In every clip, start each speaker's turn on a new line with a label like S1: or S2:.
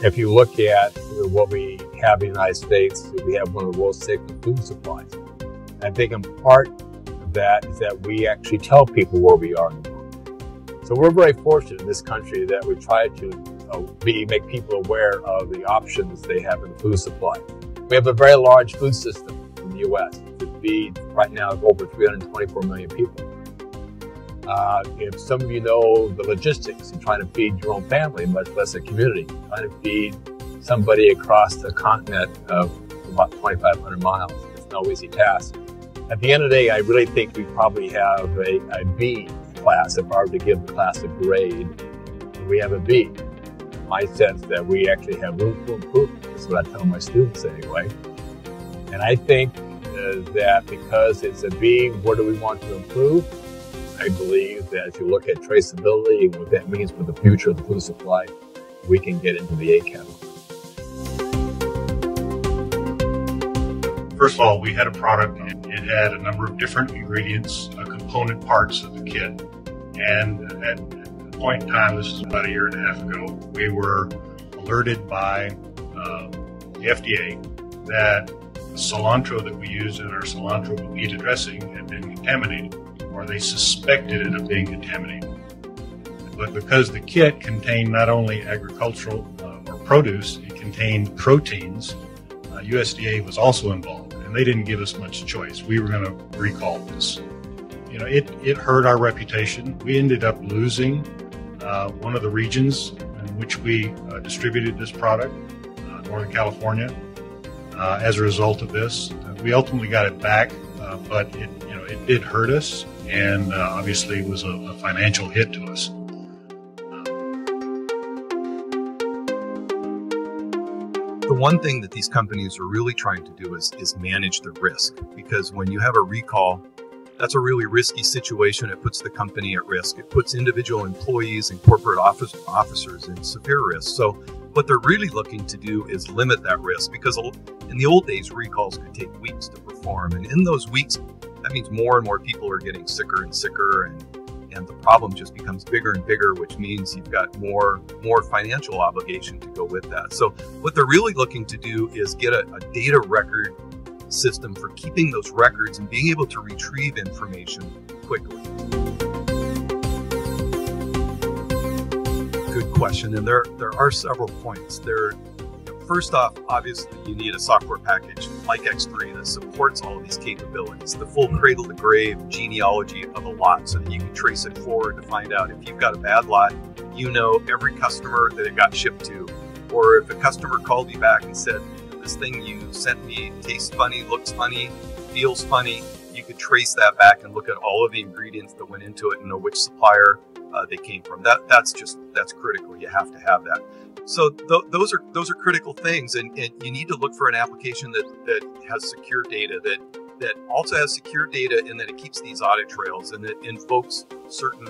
S1: If you look at what we have in the United States, we have one of the world's safest food supplies. I think in part of that is that we actually tell people where we are in the world. So we're very fortunate in this country that we try to make people aware of the options they have in the food supply. We have a very large food system in the U.S. to feed right now over 324 million people. If some of you know the logistics of trying to feed your own family, much less a community, trying to feed somebody across the continent of about 2,500 miles, it's no easy task. At the end of the day, I really think we probably have a B class. If I were to give the class a grade, we have a B. My sense that we actually have room for improvement. That's what I tell my students anyway. And I think that because it's a B, what do we want to improve? I believe that if you look at traceability and what that means for the future of the food supply, we can get into the A category.
S2: First of all, we had a product. It had a number of different ingredients, component parts of the kit. And at a point in time, this is about a year and a half ago, we were alerted by the FDA that the cilantro that we used in our cilantro bonita dressing had been contaminated, or they suspected it of being contaminated. But because the kit contained not only agricultural or produce, it contained proteins, USDA was also involved, and they didn't give us much choice. We were going to recall this. You know, it hurt our reputation. We ended up losing one of the regions in which we distributed this product, Northern California, as a result of this. We ultimately got it back, but it did hurt us, and obviously was a financial hit to us.
S3: The one thing that these companies are really trying to do is manage the risk, because when you have a recall, that's a really risky situation. It puts the company at risk. It puts individual employees and corporate officers in severe risk. So what they're really looking to do is limit that risk, because in the old days, recalls could take weeks to perform. And in those weeks, that means more and more people are getting sicker and sicker, and the problem just becomes bigger and bigger, which means you've got more financial obligation to go with that. So what they're really looking to do is get a data record system for keeping those records and being able to retrieve information quickly. Good question, and there are several points. First off, obviously, you need a software package like X3 that supports all of these capabilities, the full cradle-to-grave genealogy of a lot, so that you can trace it forward to find out if you've got a bad lot, you know every customer that it got shipped to. Or if a customer called you back and said, this thing you sent me tastes funny, looks funny, feels funny, you could trace that back and look at all of the ingredients that went into it and know which supplier they came from. That's critical. You have to have that. So those are critical things, and you need to look for an application that has secure data, that also has secure data, and that it keeps these audit trails, and that invokes certain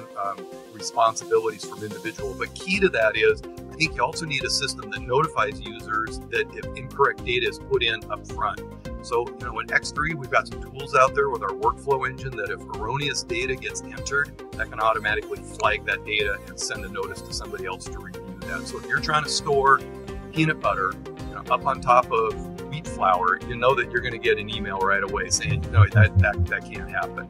S3: responsibilities from individuals. But key to that is, I think you also need a system that notifies users that if incorrect data is put in up front. So, in X3, we've got some tools out there with our workflow engine that if erroneous data gets entered, that can automatically flag that data and send a notice to somebody else to review that. So if you're trying to store peanut butter up on top of wheat flour, you know that you're going to get an email right away saying, no, that can't happen.